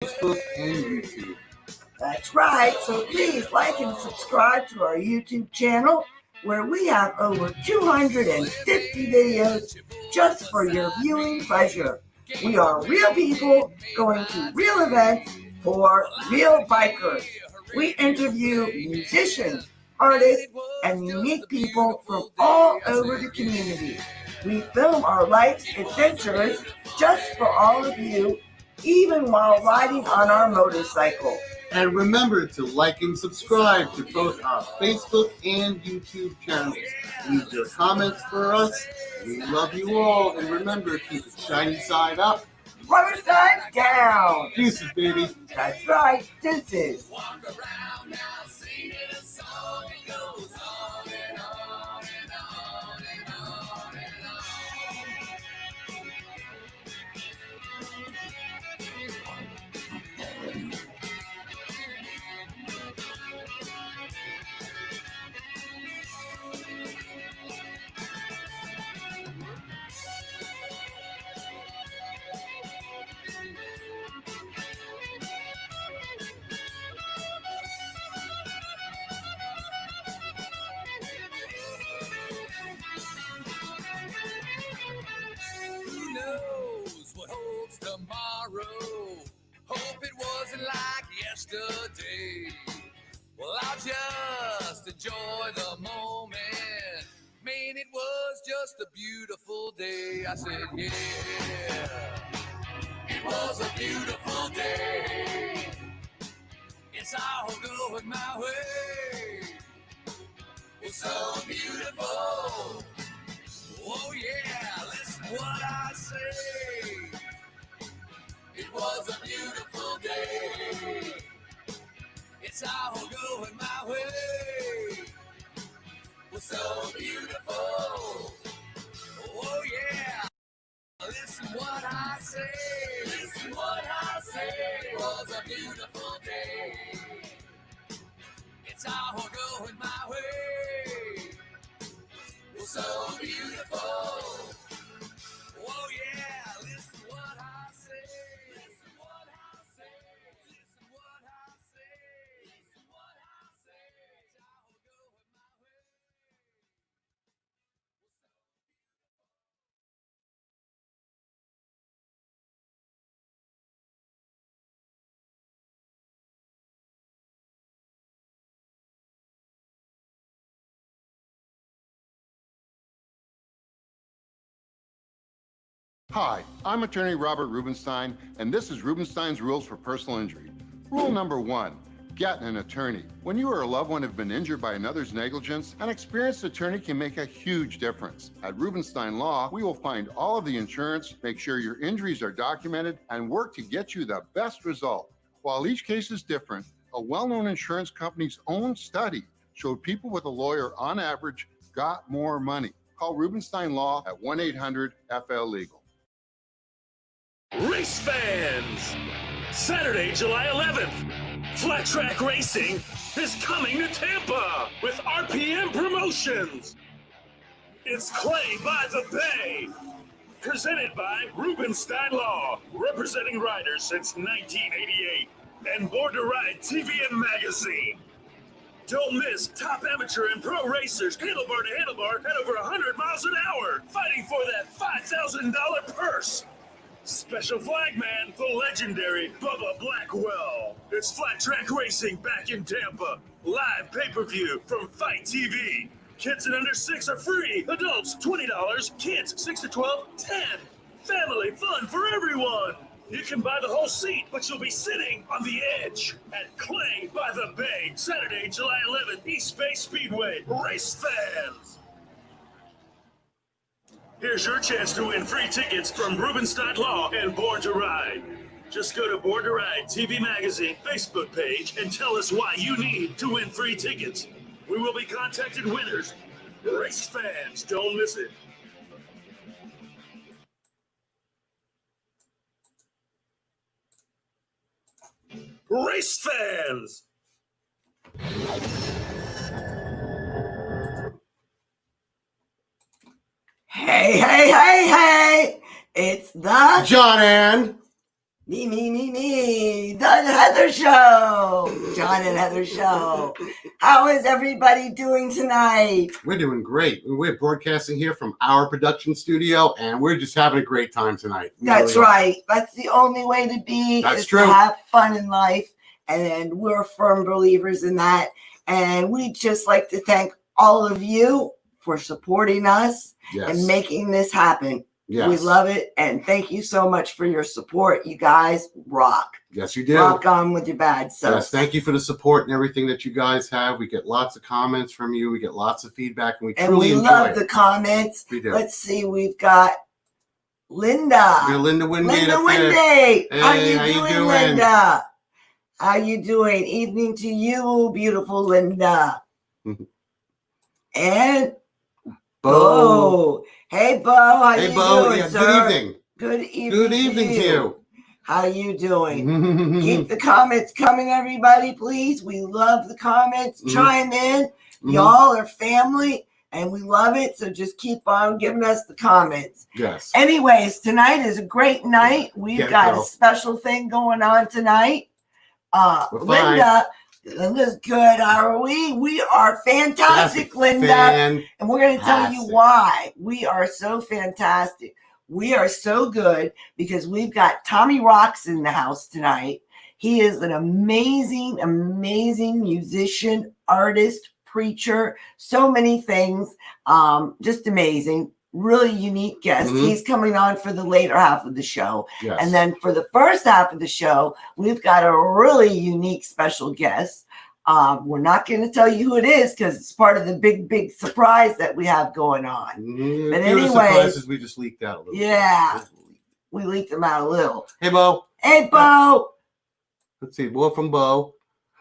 Facebook, and YouTube. That's right. So please like and subscribe to our YouTube channel where we have over 250 videos just for your viewing pleasure. We are real people going to real events for real bikers. We interview musicians, artists, and unique people from all over the community. We film our life's adventures just for all of you, even while riding on our motorcycle. And remember to like and subscribe to both our Facebook and YouTube channels. Leave your comments for us. We love you all. And remember, keep it shiny side up. Rubber side down. Deuces, baby. That's right. Deuces. Tomorrow, hope it wasn't like yesterday. Well, I'll just enjoy the moment. Man, it was just a beautiful day. I said, yeah, it was a beautiful day. It's all going my way. It's so beautiful. Oh yeah, listen what I say. It was a beautiful day. It's all going my way. Was so beautiful. Oh yeah. Listen what I say. Listen what I say. It was a beautiful day. It's all going my way. Was so beautiful. Oh yeah. Listen what I say. Hi, I'm attorney Robert Rubenstein, and this is Rubenstein's Rules for Personal Injury. Rule number 1, get an attorney. When you or a loved one have been injured by another's negligence, an experienced attorney can make a huge difference. At Rubenstein Law, we will find all of the insurance, make sure your injuries are documented, and work to get you the best result. While each case is different, a well-known insurance company's own study showed people with a lawyer on average got more money. Call Rubenstein Law at 1-800-FL-LEGAL. Race fans! Saturday, July 11th, Flat Track Racing is coming to Tampa with RPM Promotions. It's Clay by the Bay, presented by Rubenstein Law, representing riders since 1988, and Born to Ride TV and Magazine. Don't miss top amateur and pro racers handlebar to handlebar at over 100 miles an hour, fighting for that $5,000 purse. Special flagman, the legendary Bubba Blackwell. It's Flat Track Racing back in Tampa. Live pay-per-view from Fight TV. Kids and under 6 are free. Adults, $20. Kids, 6 to 12, $10. Family fun for everyone. You can buy the whole seat, but you'll be sitting on the edge at Clay by the Bay. Saturday, July 11th, East Bay Speedway. Race fans. Here's your chance to win free tickets from Rubenstein Law and Born to Ride. Just go to Born to Ride TV Magazine Facebook page and tell us why you need to win free tickets. We will be contacting winners. Race fans, don't miss it. Race fans! Hey, hey, hey, hey! It's the John and Me. The Heather Show. John and Heather Show. How is everybody doing tonight? We're doing great. We're broadcasting here from our production studio, and we're just having a great time tonight. That's right. That's the only way to be. That's is true. To have fun in life, and we're firm believers in that. And we'd just like to thank all of you for supporting us and making this happen. Yes. We love it, and thank you so much for your support. You guys rock. Yes, you do. Rock on with your bad self. Yes, thank you for the support and everything that you guys have. We get lots of comments from you. We get lots of feedback, and we truly enjoy love it. the comments. We do. Let's see, we've got Linda. We're Linda Wingate. Linda Wingate. Hey, how you doing, Linda? How you doing? Evening to you, beautiful Linda. And Bo. Hey, Bo. How you doing, yeah, sir? good evening. Good evening. Good evening to you. How you doing? Keep the comments coming, everybody, please. We love the comments. Chime in. Y'all are family, and we love it. So just keep on giving us the comments. Yes. Anyways, tonight is a great night. We've got a special thing going on tonight. Linda's good. Are we? We are fantastic, Linda. And we're going to tell you why. We are so fantastic. We are so good because we've got Tommy Rioxx in the house tonight. He is an amazing, amazing musician, artist, preacher, so many things. Just amazing. Really unique guest. He's coming on for the later half of the show. Yes. And then for the first half of the show, we've got a really unique special guest. We're not going to tell you who it is because it's part of the big surprise that we have going on. But anyway, surprises we just leaked out a little. Yeah, we leaked them out a little. Hey, Bo. Hey, Bo. Let's see. More from Bo.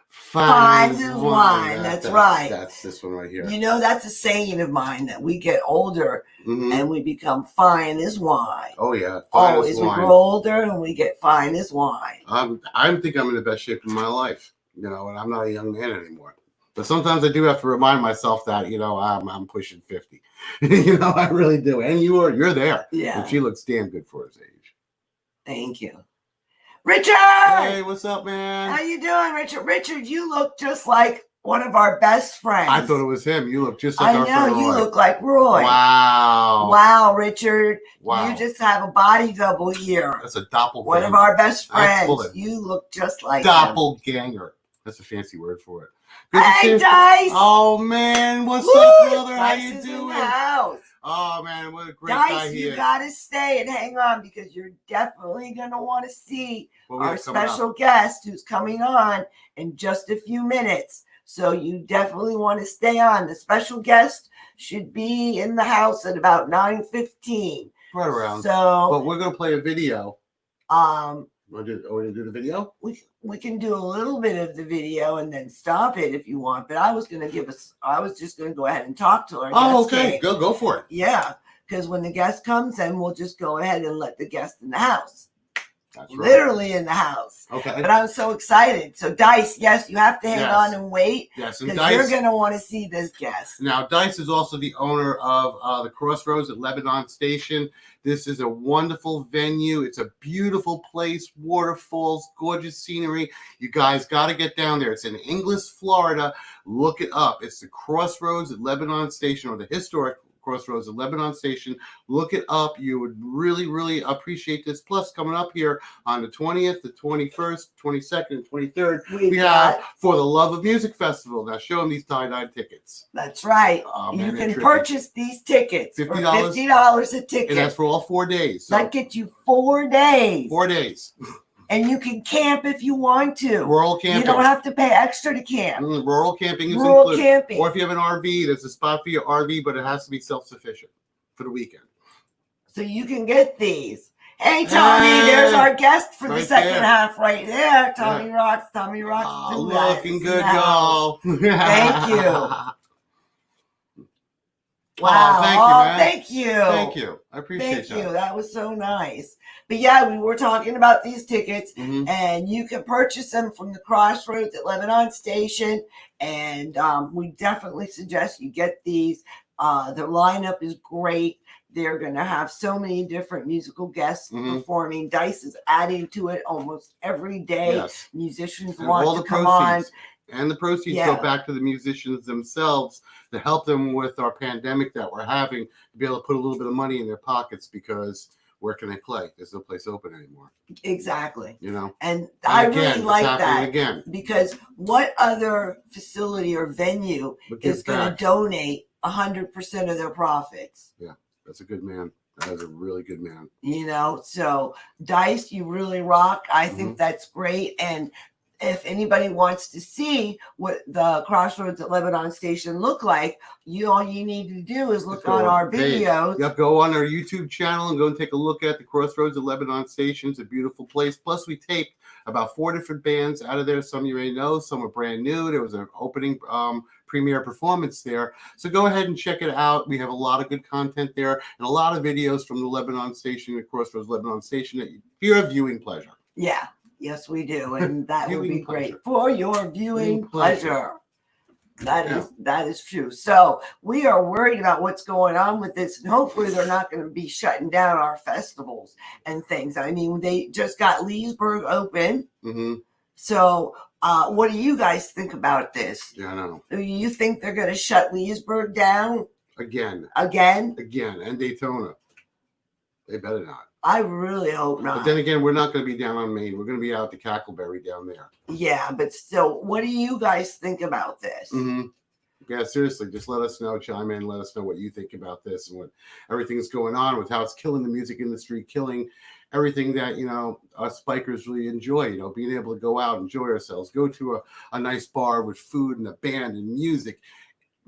Fine as wine. That's right. That's this one right here. You know, that's a saying of mine that we get older and we become fine as wine. Oh, yeah. Always. We grow older and we get fine as wine. I think I'm in the best shape of my life, you know, and I'm not a young man anymore. But sometimes I do have to remind myself that, you know, I'm pushing 50. You know, I really do. And you're there. Yeah. And she looks damn good for his age. Thank you. Richard! Hey, what's up, man? How you doing, Richard? Richard, you look just like one of our best friends. I thought it was him. You look just like our friend Roy. You look like Roy. Wow. Wow, Richard. Wow. You just have a body double here. That's a doppelganger. One of our best friends. You look just like doppelganger. That's a fancy word for it. Hey, Dice! Oh, man. What's up, brother? How Dice you is doing? In the house. Oh, man. What a great Dice, guy he is. you got to stay and hang on because you're definitely going to want to see our special guest who's coming on in just a few minutes. So you definitely want to stay on. The special guest should be in the house at about 9:15. Right around. So, but we're going to play a video. Want to do the video? We can do a little bit of the video and then stop it if you want. But I was just going to go ahead and talk to her. Oh, okay. Go for it. Yeah, because when the guest comes in, we'll just go ahead and let the guest in the house. That's right. Literally in the house. Okay. But I'm so excited. So Dice, yes, you have to hang on and wait. Yes, and because you're going to want to see this guest. Now, Dice is also the owner of the Crossroads at Lebanon Station. This is a wonderful venue. It's a beautiful place, waterfalls, gorgeous scenery. You guys got to get down there. It's in Inglis, Florida. Look it up. It's the Crossroads at Lebanon Station, or the historic Crossroads at Lebanon Station. Look it up. You would really, really appreciate this. Plus, coming up here on the 20th, the 21st, 22nd, and 23rd, we have For the Love of Music Festival. Now, show them these tie-dye tickets. That's right. You can purchase these tickets for $50 a ticket. And that's for all 4 days. So that gets you 4 days. 4 days. And you can camp if you want to. Rural camping. You don't have to pay extra to camp. Rural camping is rural included. Camping. Or if you have an RV, there's a spot for your RV, but it has to be self-sufficient for the weekend. So you can get these. Hey, Tommy, there's our guest for the second half right there. Tommy Rioxx, Tommy Rioxx Douthat. Looking good, y'all. Thank you. Wow. Thank you, man. Thank you. Thank you. I appreciate that. Thank you. That was so nice. But yeah, we were talking about these tickets, and you can purchase them from the Crossroads at Lebanon Station. And we definitely suggest you get these. The lineup is great. They're going to have so many different musical guests Mhm. performing. Dice is adding to it almost every day. Yes. Musicians And want all to the come on. proceeds. And the proceeds Yeah. go back to the musicians themselves to help them with our pandemic that we're having, to be able to put a little bit of money in their pockets, because where can they play? There's no place open anymore. Exactly. You know? And I again, really it's like happening that again. because what other facility or venue But give is going to back. donate 100% of their profits? That's a good man. That is a really good man. You know, so Dice, you really rock. I think Mhm. that's great. And if anybody wants to see what the Crossroads at Lebanon station look like, all you need to do is look Just go on our hey, videos. Yep, go on our YouTube channel and go and take a look at the Crossroads of Lebanon station. It's a beautiful place. Plus, we taped about 4 different bands out of there. Some you may know, some are brand new. There was an opening premiere performance there. So go ahead and check it out. We have a lot of good content there and a lot of videos from the Lebanon station, the Crossroads Lebanon station, for your viewing pleasure. Yeah, yes, we do. And that would be Viewing great pleasure. for your viewing pleasure. Yeah. That is true. So we are worried about what's going on with this, and hopefully they're not going to be shutting down our festivals and things. I mean, they just got Leesburg open. Mm-hmm. So what do you guys think about this? Yeah, I know. Do you think they're going to shut Leesburg down Again, and Daytona. They better not. I really hope not. But then again, we're not going to be down on Main. We're going to be out at the Cackleberry down there. Yeah, but still, what do you guys think about this? Mm-hmm. Yeah, seriously, just let us know. Chime in. Let us know what you think about this and what everything is going on with how it's killing the music industry, killing everything that, you know, us bikers really enjoy. You know, being able to go out, enjoy ourselves, go to a nice bar with food and a band and music.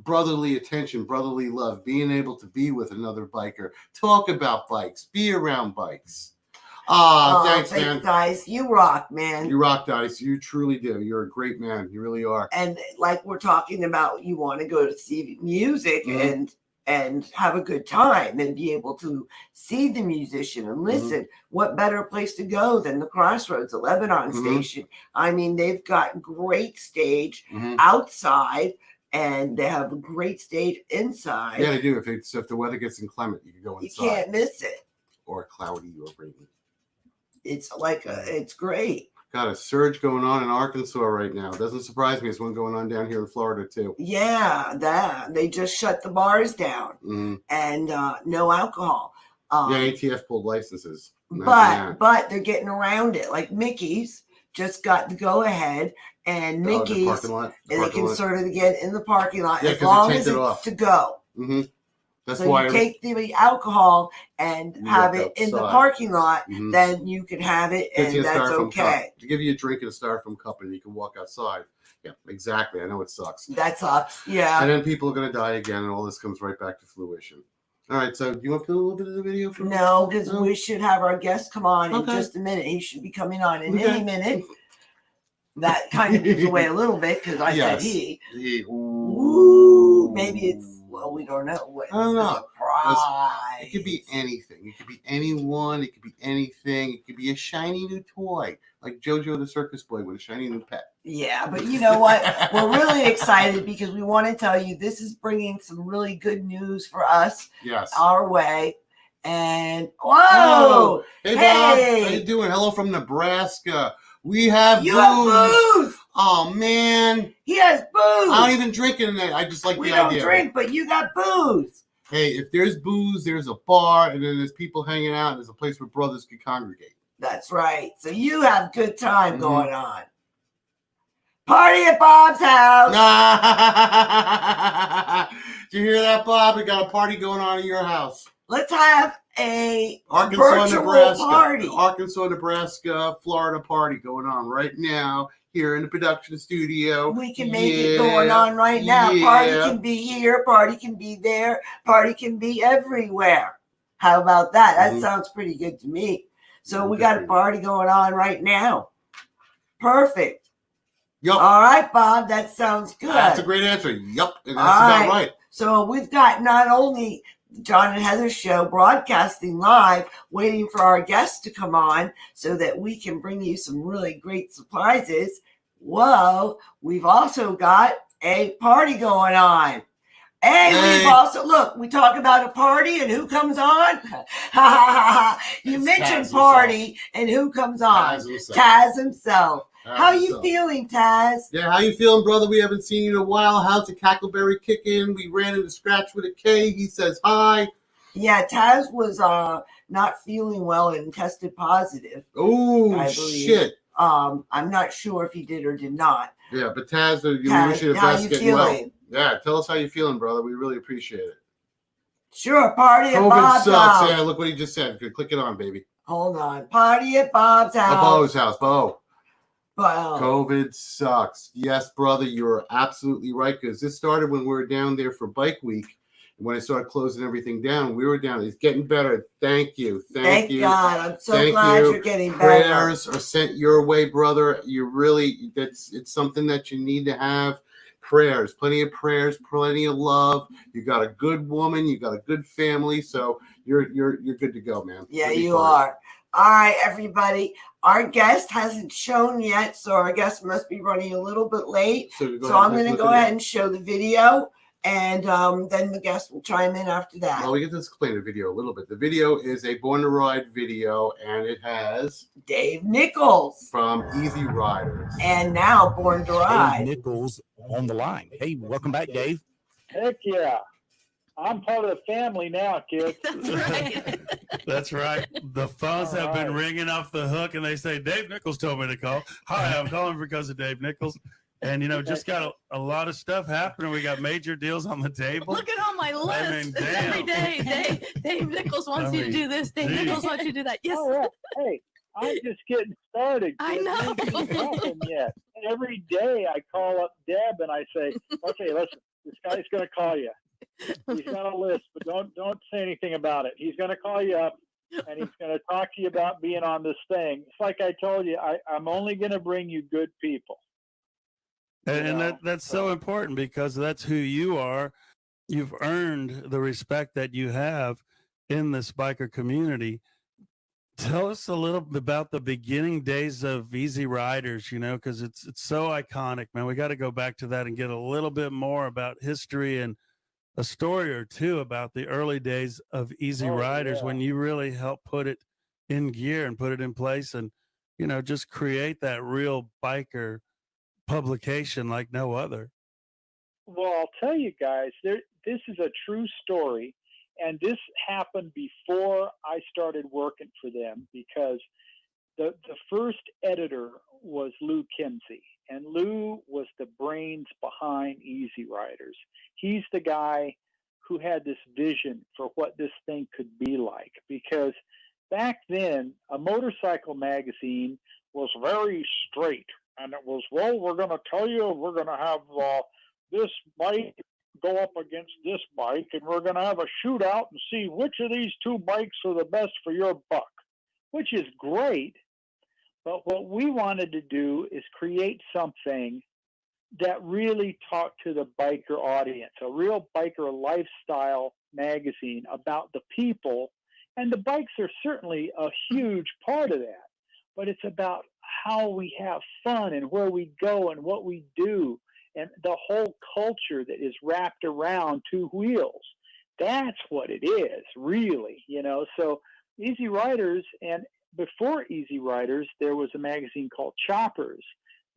Brotherly attention, brotherly love, being able to be with another biker, talk about bikes, be around bikes. Thanks, man. Dice. You rock, man. You rock, Dice. You truly do. You're a great man. You really are. And like we're talking about, you want to go to see music and have a good time and be able to see the musician and listen. What better place to go than the Crossroads, the Lebanon station? I mean, they've got great stage outside. And they have a great stage inside. Yeah, they do. If the weather gets inclement, you can go inside. You can't miss it. Or cloudy or rainy. It's it's great. Got a surge going on in Arkansas right now. It doesn't surprise me. It's one going on down here in Florida too. Yeah, they just shut the bars down and no alcohol. ATF pulled licenses. But they're getting around it. Like Mickey's just got the go ahead, and Mickey's they can sort of get in the parking lot as long as it's to go. That's so why you take the alcohol and have it in the parking lot, then you can have it, and that's okay. To give you a drink in a styrofoam cup, and you can walk outside. Yeah, exactly. I know it sucks. That sucks. Yeah. And then people are going to die again, and all this comes right back to fruition. All right, so do you want to play a little bit of the video? No, because we should have our guest come on in just a minute. He should be coming on in any minute. That kind of gives away a little bit because I said he. Ooh, maybe it's, well, we don't know. I don't know. Surprise. It could be anything. It could be anyone. It could be anything. It could be a shiny new toy, like JoJo the Circus Boy with a shiny new pet. Yeah, but you know what? We're really excited because we want to tell you this is bringing some really good news for us. Yes. Our way. And, whoa! Hey, Bob. How you doing? Hello from Nebraska. We have booze. Have booze. Oh, man. He has booze. I don't even drink it. I just like the idea. We don't drink, but you got booze. Hey, if there's booze, there's a bar, and then there's people hanging out, and there's a place where brothers can congregate. That's right. So you have good time going on. Party at Bob's house. Did you hear that, Bob? We got a party going on in your house. Let's have a virtual party. Arkansas, Nebraska, Florida party going on right now here in the production studio. We can make it going on right now. Party can be here. Party can be there. Party can be everywhere. How about that? That sounds pretty good to me. So we got a party going on right now. Perfect. Yep. All right, Bob. That sounds good. That's a great answer. Yep. And that's about right. So we've got not only John and Heather's show broadcasting live, waiting for our guests to come on so that we can bring you some really great surprises. Whoa, we've also got a party going on. And Hey. we've also, look, we talk about a party and who comes on. You It's mentioned Taz party and who comes on. Taz himself. How you feeling, Taz? Yeah, how you feeling, brother? We haven't seen you in a while. How's the Cackleberry kicking? We ran into Scratch with a K. He says hi. Yeah, Taz was not feeling well and tested positive. Oh, shit. I'm not sure if he did or did not. Yeah, but Taz, we wish you the how best you getting feeling? well. Yeah, tell us how you feeling, brother. We really appreciate it. Sure, party at COVID Bob's sucks. house. Yeah, look what he just said. Click it on, baby. Hold on. Party at Bob's house. Bo's house, Bo. Wow. COVID sucks. Yes, brother, you're absolutely right, because this started when we were down there for Bike Week. And when I started closing everything down, we were down. It's getting better. Thank you. Thank you. God. I'm so glad you're getting better. Prayers are sent your way, brother. You really, it's something that you need to have. Prayers, plenty of love. You got a good woman, you got a good family, so you're good to go, man. Yeah, you are. All right, everybody. Our guest hasn't shown yet, so our guest must be running a little bit late. So I'm going to go ahead and show the video, and then the guest will chime in after that. Well, we get to explain the video a little bit. The video is a Born to Ride video, and it has Dave Nichols from Easy Riders. And now Born to Ride. Dave Nichols on the line. Hey, welcome back, Dave. Heck yeah. I'm part of the family now, kids. That's right. That's right. The phones have been ringing off the hook, and they say, Dave Nichols told me to call. Hi, I'm calling because of Dave Nichols. And, just got a lot of stuff happening. We got major deals on the table. Look at all my list. I mean, damn. Every day, Dave Nichols wants you to do this. Dave Nichols wants you to do that. Yes. Oh, yeah. Hey, I'm just getting started. I know. Nothing yet. Every day I call up Deb and I say, okay, listen, this guy's going to call you. He's got a list, but don't say anything about it. He's going to call you up, and he's going to talk to you about being on this thing. It's like I told you, I'm only going to bring you good people. And that's so important, because that's who you are. You've earned the respect that you have in this biker community. Tell us a little bit about the beginning days of Easy Riders, because it's so iconic, man. We got to go back to that and get a little bit more about history and a story or two about the early days of Easy Riders, when you really helped put it in gear and put it in place and, just create that real biker publication like no other. Well, I'll tell you guys, this is a true story, and this happened before I started working for them, because the first editor was Lou Kimsey, and Lou was the brains behind Easy Riders. He's the guy who had this vision for what this thing could be like, because back then a motorcycle magazine was very straight, and it was, well, we're going to tell you, we're going to have this bike go up against this bike, and we're going to have a shootout and see which of these two bikes are the best for your buck, which is great. But what we wanted to do is create something that really talked to the biker audience, a real biker lifestyle magazine about the people. And the bikes are certainly a huge part of that, but it's about how we have fun and where we go and what we do, and the whole culture that is wrapped around two wheels. That's what it is, really, So Easy Riders, and before Easy Riders, there was a magazine called Choppers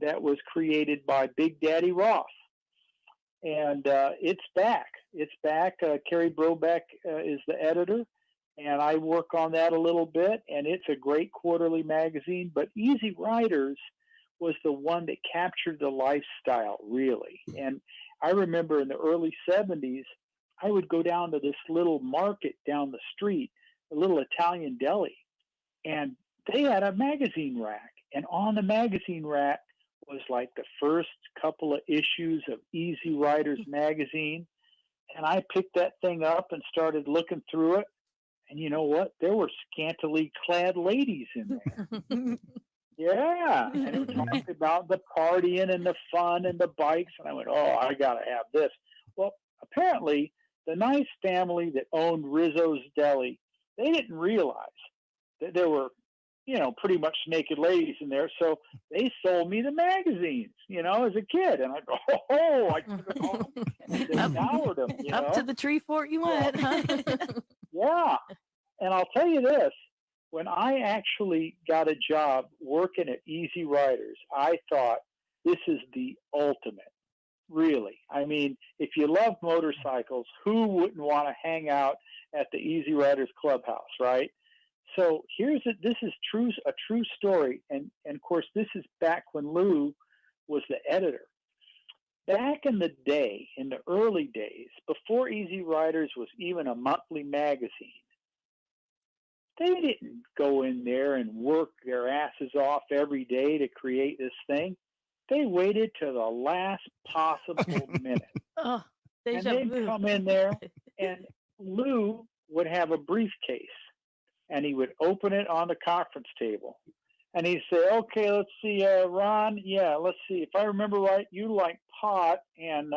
that was created by Big Daddy Roth. And it's back. It's back. Kerry Brobeck is the editor, and I work on that a little bit, and it's a great quarterly magazine. But Easy Riders was the one that captured the lifestyle, really. And I remember in the early 70s, I would go down to this little market down the street, a little Italian deli, and they had a magazine rack. And on the magazine rack was like the first couple of issues of Easy Riders magazine. And I picked that thing up and started looking through it. And you know what? There were scantily clad ladies in there. Yeah. And it talked about the partying and the fun and the bikes. And I went, oh, I got to have this. Well, apparently the nice family that owned Rizzo's Deli, they didn't realize that there were, pretty much naked ladies in there. So they sold me the magazines, as a kid. And I go, I took it home They devoured them. You Up know? to the tree fort you went, huh? Yeah. And I'll tell you this, when I actually got a job working at Easy Riders, I thought this is the ultimate, really. I mean, if you love motorcycles, who wouldn't want to hang out at the Easy Riders Clubhouse, right? So this is a true story. And of course, this is back when Lou was the editor. Back in the day, in the early days, before Easy Riders was even a monthly magazine, they didn't go in there and work their asses off every day to create this thing. They waited to the last possible minute. Oh, And deja they'd vu. come in there, and Lou would have a briefcase, and he would open it on the conference table. And he'd say, okay, let's see, Ron, yeah, let's see. If I remember right, you like pot and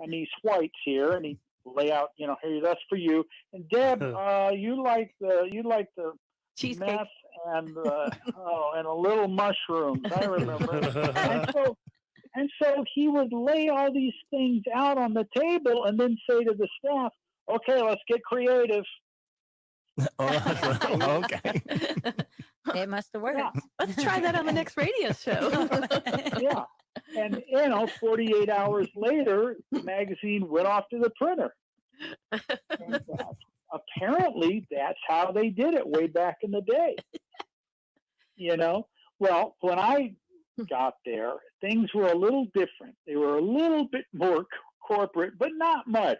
these whites here. And he'd lay out, you know, here, that's for you. And Deb, you like the Cheesecake. meth and and a little mushrooms. I remember. and so he would lay all these things out on the table and then say to the staff, okay, let's get creative. Okay. It must have worked. Yeah. Let's try that on the next radio show. Yeah. And, 48 hours later, the magazine went off to the printer. And, apparently, that's how they did it way back in the day. You know? Well, when I got there, things were a little different. They were a little bit more corporate, but not much.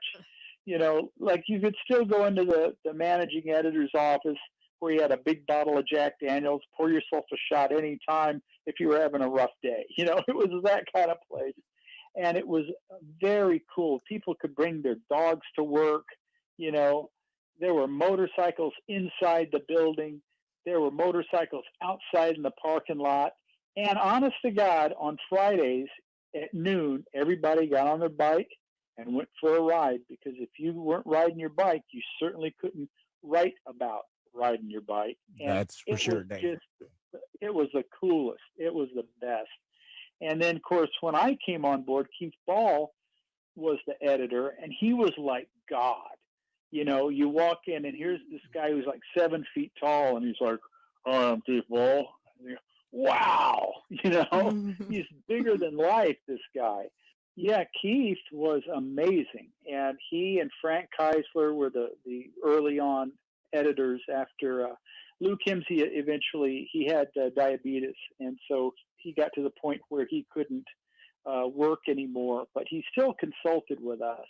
You know, like you could still go into the managing editor's office where you had a big bottle of Jack Daniels, pour yourself a shot anytime if you were having a rough day. You know, it was that kind of place. And it was very cool. People could bring their dogs to work. You know, there were motorcycles inside the building. There were motorcycles outside in the parking lot. And honest to God, on Fridays at noon, everybody got on their bike and went for a ride, because if you weren't riding your bike, you certainly couldn't write about riding your bike. And that's for sure, Dave. It was the coolest. It was the best. And then, of course, when I came on board, Keith Ball was the editor, and he was like God. You know, you walk in, and here's this guy who's like 7 feet tall, and he's like, "Hi, I'm Keith Ball." And you're, wow, you know, he's bigger than life, this guy. Yeah, Keith was amazing. And he and Frank Keisler were the early on editors after Lou Kimsey eventually, he had diabetes. And so he got to the point where he couldn't work anymore, but he still consulted with us.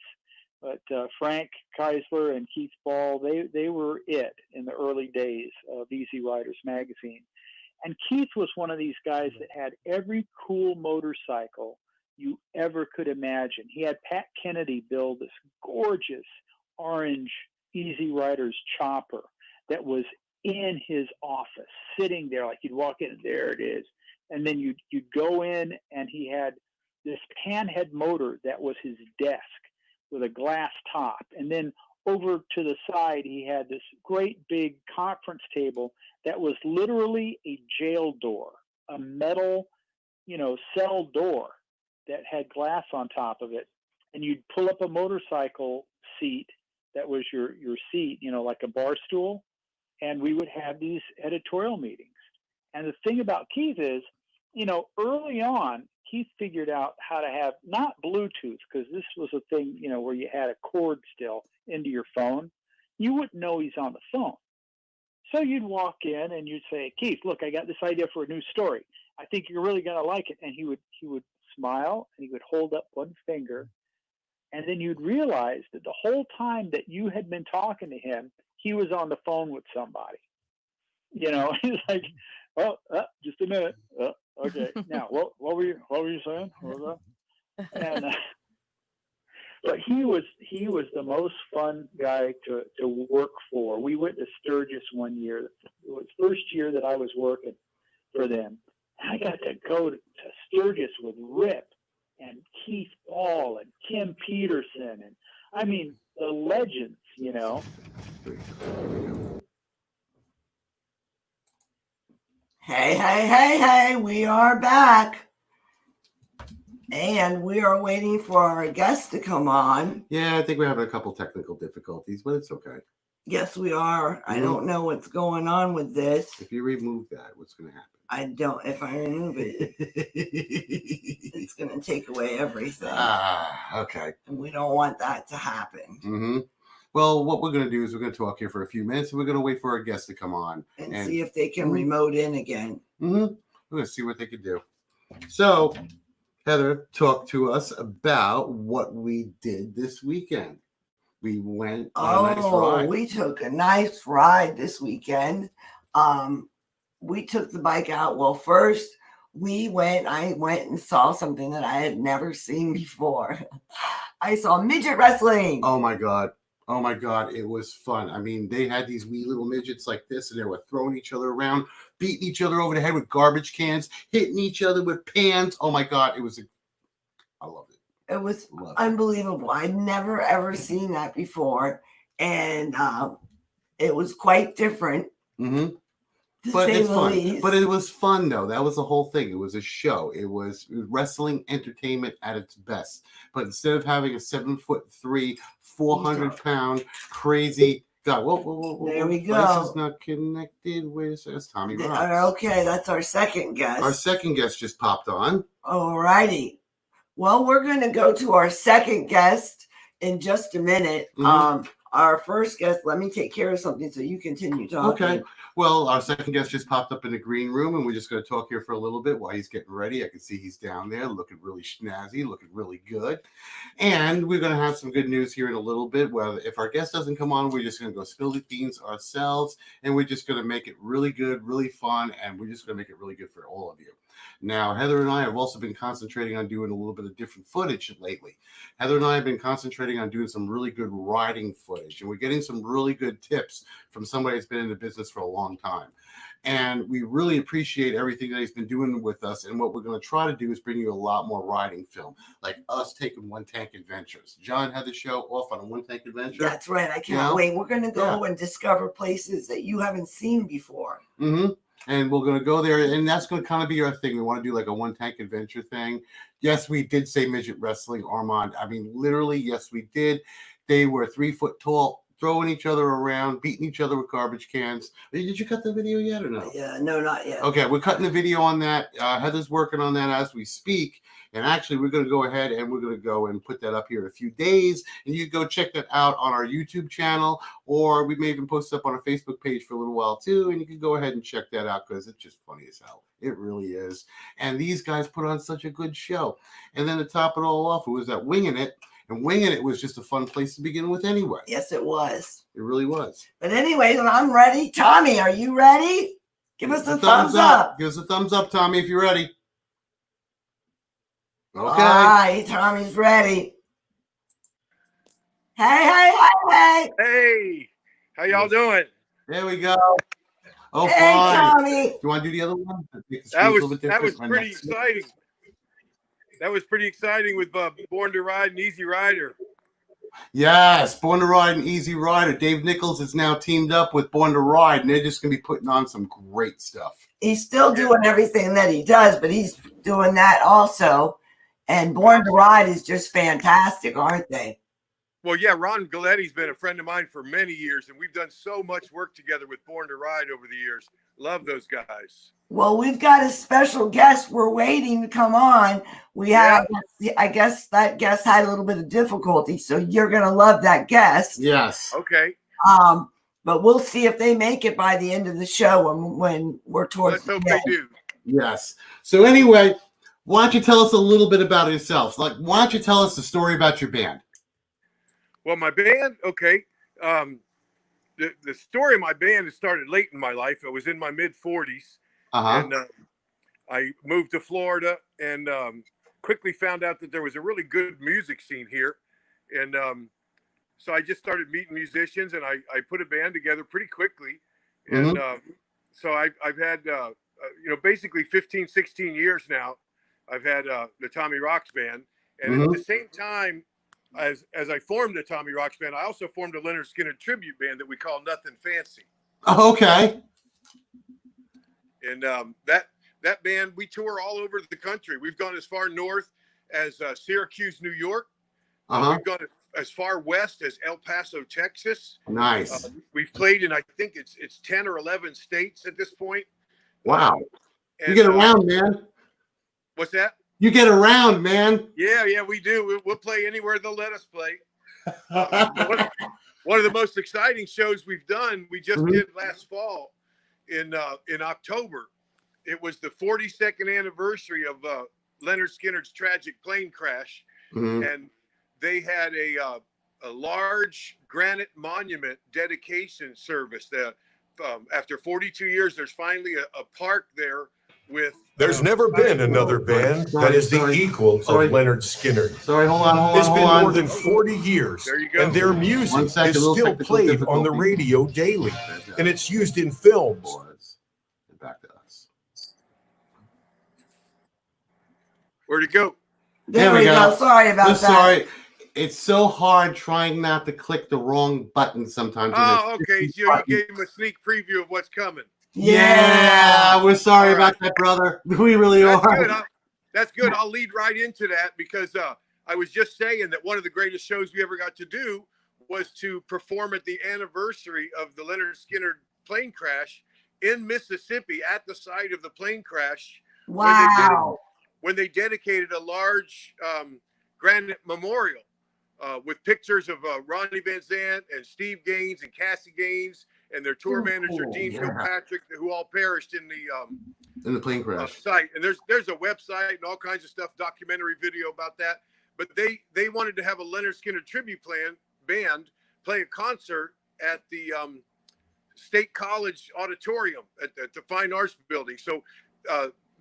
But Frank Keisler and Keith Ball, they were it in the early days of Easy Riders magazine. And Keith was one of these guys that had every cool motorcycle you ever could imagine. He had Pat Kennedy build this gorgeous orange Easy Riders chopper that was in his office, sitting there. Like you'd walk in, and there it is. And then you'd go in, and he had this panhead motor that was his desk with a glass top. And then over to the side, he had this great big conference table that was literally a jail door, a metal, cell door that had glass on top of it. And you'd pull up a motorcycle seat that was your seat, like a bar stool. And we would have these editorial meetings. And the thing about Keith is, early on, Keith figured out how to have not Bluetooth, because this was a thing, where you had a cord still into your phone. You wouldn't know he's on the phone. So you'd walk in and you'd say, Keith, look, I got this idea for a new story. I think you're really going to like it. And he would smile, and he would hold up one finger. And then you'd realize that the whole time that you had been talking to him, he was on the phone with somebody. He's like, oh, just a minute. Okay. Now, what were you saying? What was that? And but he was the most fun guy to work for. We went to Sturgis one year. It was the first year that I was working for them. I got to go to Sturgis with Rip and Keith Ball and Kim Peterson, and I mean the legends. Hey, we are back. And we are waiting for our guest to come on. Yeah, I think we're having a couple technical difficulties, but it's okay. Yes, we are. I don't know what's going on with this. If you remove that, what's going to happen? I don't. If I remove it, it's going to take away everything. Okay. And we don't want that to happen. Mm-hmm. Well, what we're going to do is we're going to talk here for a few minutes, and we're going to wait for our guest to come on. And see if they can remote in again. We're going to see what they can do. So, Heather, talk to us about what we did this weekend. We went on a nice ride. We took a nice ride this weekend. We took the bike out. Well, first I went and saw something that I had never seen before. I saw midget wrestling. Oh my God. It was fun. I mean, they had these wee little midgets like this, and they were throwing each other around, beating each other over the head with garbage cans, hitting each other with pans. Oh my God. I loved it. It was unbelievable. I'd never, ever seen that before. And it was quite different. Mm-hmm. But it's fun. But it was fun, though. That was the whole thing. It was a show. It was wrestling entertainment at its best. But instead of having a 7'3", 400-pound crazy guy, whoa. There we go. This is not connected. Wait a second. That's Tommy Rioxx. Okay, that's our second guest. Our second guest just popped on. All righty. Well, we're going to go to our second guest in just a minute. Our first guest, let me take care of something so you continue talking. Okay. Well, our second guest just popped up in the green room, and we're just going to talk here for a little bit while he's getting ready. I can see he's down there looking really snazzy, looking really good. And we're going to have some good news here in a little bit. Well, if our guest doesn't come on, we're just going to go spill the beans ourselves, and we're just going to make it really good, really fun, and we're just going to make it really good for all of you. Now, Heather and I have also been concentrating on doing a little bit of different footage lately. Heather and I have been concentrating on doing some really good riding footage, and we're getting some really good tips from somebody that's been in the business for a long time. And we really appreciate everything that he's been doing with us. And what we're going to try to do is bring you a lot more riding film, like us taking one-tank adventures. John had the show off on a one-tank adventure. That's right. I can't wait. We're going to go and discover places that you haven't seen before. Mm-hmm. And we're going to go there, and that's going to kind of be our thing. We want to do like a one-tank adventure thing. Yes, we did say midget wrestling, Armand. I mean, literally, yes, we did. They were 3 foot tall, throwing each other around, beating each other with garbage cans. Did you cut the video yet or no? Yeah, no, not yet. Okay, we're cutting the video on that. Heather's working on that as we speak. And actually, we're going to go ahead and we're going to go and put that up here in a few days. And you can go check that out on our YouTube channel, or we may even post it up on our Facebook page for a little while too. And you can go ahead and check that out because it's just funny as hell. It really is. And these guys put on such a good show. And then to top it all off, it was that Winging It. And Winging It was just a fun place to begin with anyway. Yes, it was. It really was. But anyways, I'm ready. Tommy, are you ready? Give us a thumbs up. Give us a thumbs up, Tommy, if you're ready. Okay. All right, Tommy's ready. Hey. Hey, how y'all doing? There we go. Oh, hey, fine. Tommy. You want to do the other one? That was pretty exciting. That was pretty exciting with Born to Ride and Easy Rider. Yes, Born to Ride and Easy Rider. Dave Nichols is now teamed up with Born to Ride, and they're just going to be putting on some great stuff. He's still doing everything that he does, but he's doing that also. And Born to Ride is just fantastic, aren't they? Well, yeah, Ron Galletti's been a friend of mine for many years, and we've done so much work together with Born to Ride over the years. Love those guys. Well, we've got a special guest. We're waiting to come on. We have, I guess that guest had a little bit of difficulty, so you're going to love that guest. Yes. Okay. But we'll see if they make it by the end of the show when we're towards the end. Let's hope they do. Yes. So anyway, why don't you tell us a little bit about yourself? Like, why don't you tell us the story about your band? Well, my band, okay. The story of my band has started late in my life. I was in my mid-40s, and I moved to Florida and quickly found out that there was a really good music scene here. And so I just started meeting musicians, and I put a band together pretty quickly. And so I've had, basically 15, 16 years now. I've had the Tommy Rioxx band. And at the same time, as I formed the Tommy Rioxx band, I also formed a Leonard Skinner tribute band that we call Nuthin Fancy. Oh, okay. And that band, we tour all over the country. We've gone as far north as Syracuse, New York. Uh-huh. We've gone as far west as El Paso, Texas. Nice. We've played in, I think it's 10 or 11 states at this point. Wow. And, you get around, man. What's that? You get around, man. Yeah, we do. We'll play anywhere they'll let us play. One of the most exciting shows we've done, we just did last fall in October. It was the 42nd anniversary of Leonard Skinner's tragic plane crash, and they had a large granite monument dedication service. After 42 years, there's finally a park there with. There's never been another band that is the equal of Leonard Skinner. Sorry, hold on. It's been more than 40 years, there you go. and their music is still played on the radio daily, and it's used in films. Back to us. Where'd it go? There we go. Sorry about that. Sorry. It's so hard trying not to click the wrong button sometimes. Oh, okay. So you gave him a sneak preview of what's coming. Yeah, we're sorry about that, brother. We really are. Good. That's good. I'll lead right into that because I was just saying that one of the greatest shows we ever got to do was to perform at the anniversary of the Leonard Skinner plane crash in Mississippi at the site of the plane crash. Wow. When they dedicated a large granite memorial with pictures of Ronnie Van Zant and Steve Gaines and Cassie Gaines and their tour manager, Dean Kilpatrick, who all perished in the plane crash site. And there's a website and all kinds of stuff, documentary video about that. But they wanted to have a Leonard Skinner tribute band play a concert at the State College Auditorium at the Fine Arts Building. So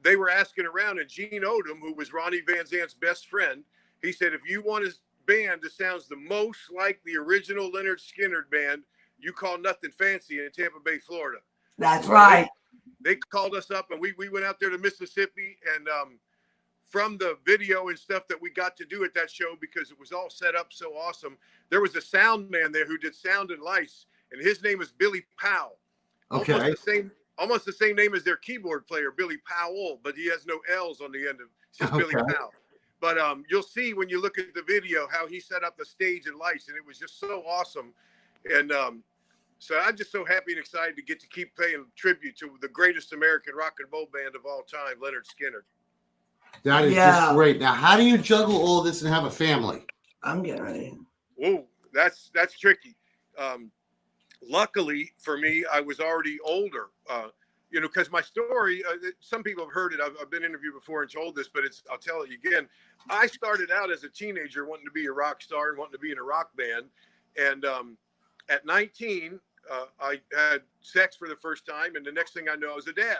they were asking around, and Gene Odom, who was Ronnie Van Zant's best friend, he said, if you want a band that sounds the most like the original Leonard Skinner band, you call Nuthin Fancy in Tampa Bay, Florida. That's right. They called us up, and we went out there to Mississippi, and from the video and stuff that we got to do at that show, because it was all set up so awesome, there was a sound man there who did sound and lights, and his name is Billy Powell. Okay. Almost the same name as their keyboard player, Billy Powell, but he has no L's on the end of it. It's just Billy Powell. But you'll see when you look at the video how he set up the stage and lights, and it was just so awesome. And so I'm just so happy and excited to get to keep paying tribute to the greatest American rock and roll band of all time, Leonard Skinner. That is just great. Now, how do you juggle all this and have a family? I'm getting ready. Whoa, that's tricky. Luckily for me, I was already older. Because my story, some people have heard it. I've been interviewed before and told this, but I'll tell it again. I started out as a teenager wanting to be a rock star and wanting to be in a rock band. And at 19, I had sex for the first time. And the next thing I know, I was a dad.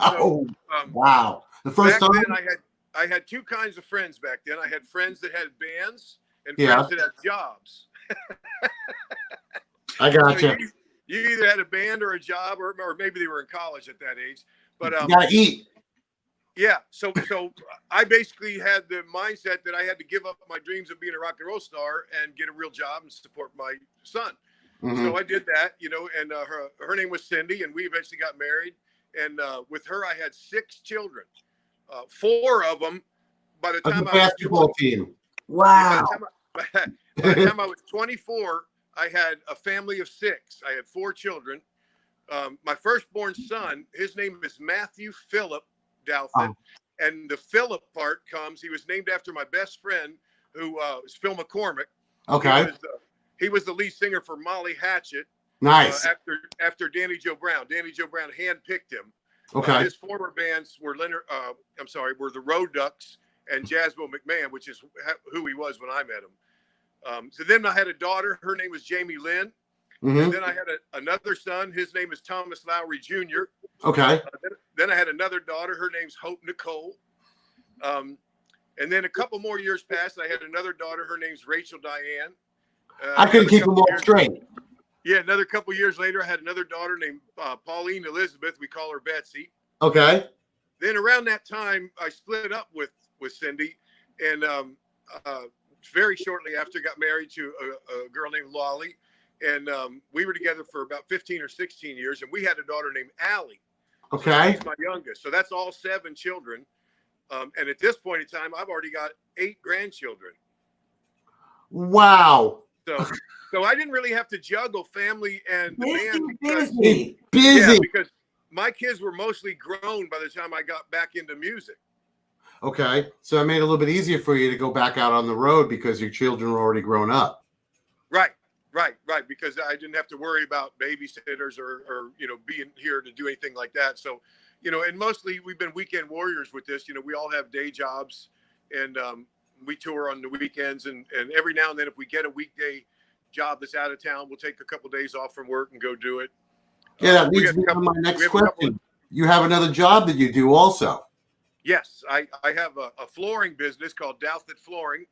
So, wow. The first time? Then I had two kinds of friends back then. I had friends that had bands and friends that had jobs. I got you. You either had a band or a job, or maybe they were in college at that age. But you gotta eat. Yeah. So I basically had the mindset that I had to give up my dreams of being a rock and roll star and get a real job and support my son. So I did that, and her name was Cindy, and we eventually got married. And with her, I had 6 children. 4 of them by the time basketball team. Wow. By the time I was 24, I had a family of 6. I had 4 children. My firstborn son, his name is Matthew Philip Douthat. And the Philip part comes, he was named after my best friend, who is Phil McCormick. Okay. He was the lead singer for Molly Hatchet. Nice. After Danny Joe Brown. Danny Joe Brown handpicked him. Okay. His former bands were were the Road Ducks and Jasmine McMahon, which is who he was when I met him. So then I had a daughter. Her name was Jamie Lynn. And then I had another son. His name is Thomas Lowry Jr. Okay. Then I had another daughter. Her name's Hope Nicole. And then a couple more years passed. I had another daughter. Her name's Rachel Diane. I couldn't keep them all straight. Yeah, another couple years later, I had another daughter named Pauline Elizabeth. We call her Betsy. Okay. Then around that time, I split up with Cindy, and very shortly after, got married to a girl named Lolly, and we were together for about 15 or 16 years, and we had a daughter named Allie. Okay. She's my youngest, so that's all 7 children. And at this point in time, I've already got 8 grandchildren. Wow. So I didn't really have to juggle family and the band. Busy. Yeah, because my kids were mostly grown by the time I got back into music. Okay. So it made it a little bit easier for you to go back out on the road because your children were already grown up. Right. Because I didn't have to worry about babysitters or being here to do anything like that. So, and mostly we've been weekend warriors with this. We all have day jobs, and we tour on the weekends. And every now and then, if we get a weekday job that's out of town, we'll take a couple days off from work and go do it. Yeah, that leads me to my next question. You have another job that you do also. Yes, I have a flooring business called Douthat Flooring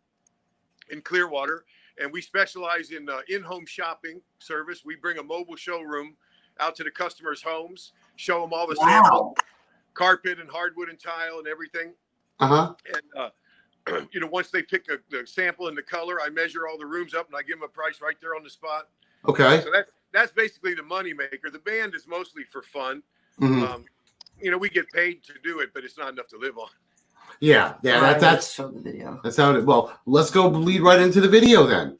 in Clearwater, and we specialize in in-home shopping service. We bring a mobile showroom out to the customers' homes, show them all the samples, carpet and hardwood and tile and everything. And once they pick the sample and the color, I measure all the rooms up and I give them a price right there on the spot. Okay. So that's basically the money maker. The band is mostly for fun. We get paid to do it, but it's not enough to live on. Yeah. That's show the video. That's how it. Well, let's go lead right into the video then.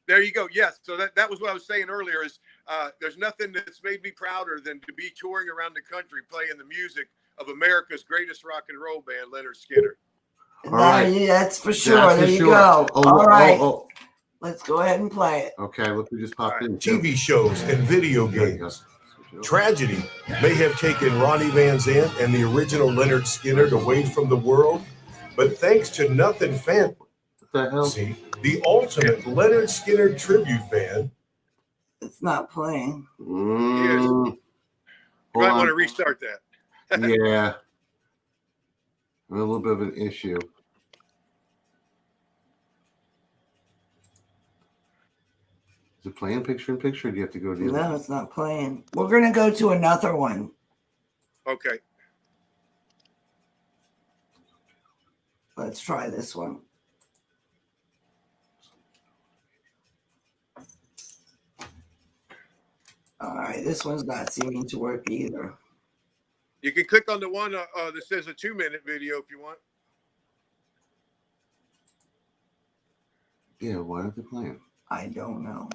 There you go. Yes. So that was what I was saying earlier. Is there's nothing that's made me prouder than to be touring around the country playing the music of America's greatest rock and roll band, Leonard Skinner. All right. Yeah, that's for sure. There you go. All right. Let's go ahead and play it. Okay, look, we just popped in. TV shows and video games. Tragedy may have taken Ronnie Van Zant and the original Leonard Skinner away from the world, but thanks to Nuthin Fancy, the ultimate Leonard Skinner tribute band. It's not playing. You might want to restart that. Yeah. A little bit of an issue. Is it playing picture in picture? Or do you have to go to the No, it's not playing. We're going to go to another one. Okay. Let's try this one. All right, this one's not seeming to work either. You can click on the one that says a 2-minute video if you want. Yeah, why aren't they playing? I don't know.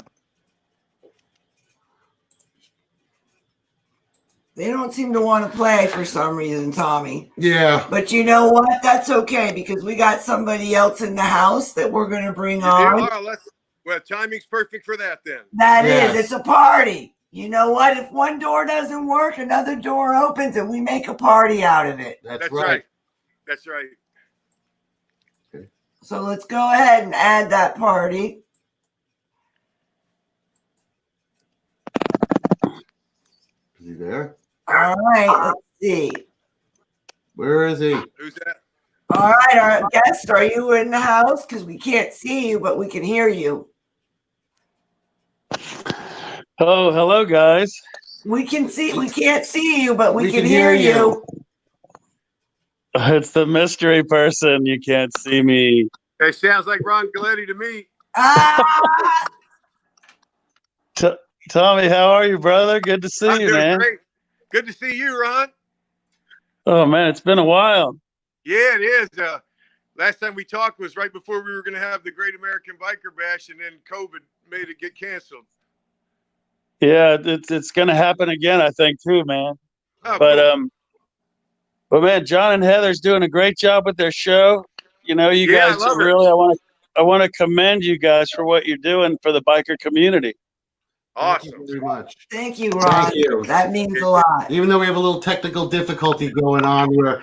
They don't seem to want to play for some reason, Tommy. Yeah. But you know what? That's okay because we got somebody else in the house that we're going to bring on. Well, timing's perfect for that then. That is. It's a party. You know what? If one door doesn't work, another door opens and we make a party out of it. That's right. That's right. Okay. So let's go ahead and add that party. Is he there? All right, let's see. Where is he? Who's that? All right, our guest, are you in the house? Because we can't see you, but we can hear you. Oh, hello, guys. We can't see you, but we can hear you. It's the mystery person. You can't see me. It sounds like Ron Galletti to me. Tommy, how are you, brother? Good to see you, man. Great. Good to see you, Ron. Oh, man, it's been a while. Yeah, it is. Last time we talked was right before we were going to have the Great American Biker Bash, and then COVID made it get canceled. Yeah, it's going to happen again, I think, too, man. Oh, but man, John and Heather's doing a great job with their show. You know, you guys really, I want to commend you guys for what you're doing for the biker community. Awesome. Thank you very much. Thank you, Ron. Thank you. That means a lot. Even though we have a little technical difficulty going on, we're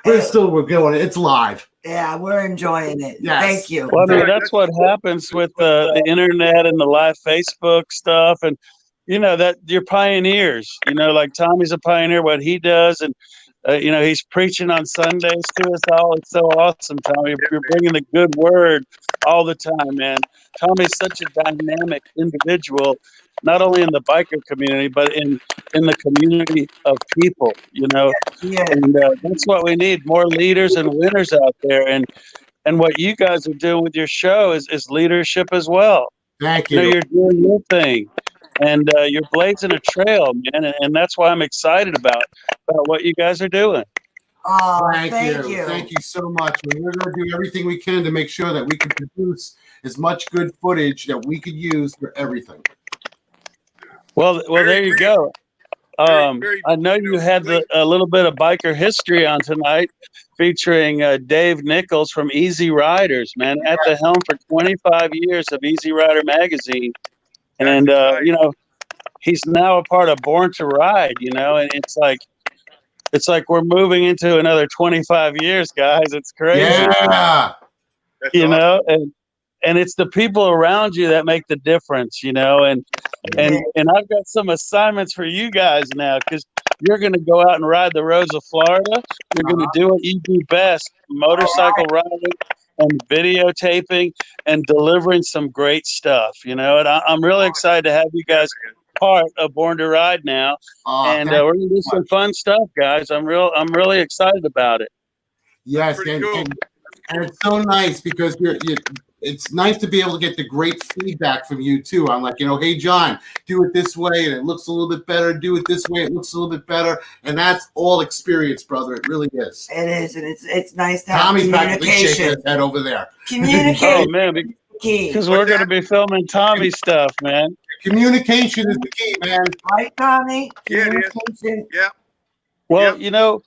going. It's live. Yeah, we're enjoying it. Yes. Thank you. Well, I mean, that's what happens with the internet and the live Facebook stuff, and you know that you're pioneers. You know, like Tommy's a pioneer. What he does, and you know, he's preaching on Sundays to us all. It's so awesome, Tommy. You're bringing the good word all the time, man. Tommy's such a dynamic individual, not only in the biker community, but in the community of people, you know. Yeah. And that's what we need, more leaders and winners out there. And what you guys are doing with your show is leadership as well. Thank you. You know, you're doing your thing. And you're blazing a trail, man. And that's why I'm excited about what you guys are doing. Oh, Thank you. Thank you so much. We're going to do everything we can to make sure that we can produce as much good footage that we could use for everything. Well, there you go. I know you had a little bit of biker history on tonight, featuring Dave Nichols from Easy Riders, man, at the helm for 25 years of Easy Rider magazine, and you know, he's now a part of Born to Ride. You know, and it's like we're moving into another 25 years, guys. It's crazy. Yeah, you know, and it's the people around you that make the difference, you know, and I've got some assignments for you guys now, because you're going to go out and ride the roads of Florida. You're going to do what you do best, motorcycle riding and videotaping and delivering some great stuff, you know, and I'm really excited to have you guys part of Born to Ride now. And we're going to do some fun stuff, guys. I'm really excited about it. Yes, and it's so nice because it's nice to be able to get the great feedback from you too. I'm like, you know, hey John, do it this way and it looks a little bit better. Do it this way, it looks a little bit better. And that's all experience, brother. It really is. It is, and it's nice to have Tommy's practically shaking communication. his head over there. Communication. Oh man, because we're going to be filming Tommy stuff, man. Communication is the key, man. Right, Tommy? Yeah, it Communication. Yeah. Well, you know,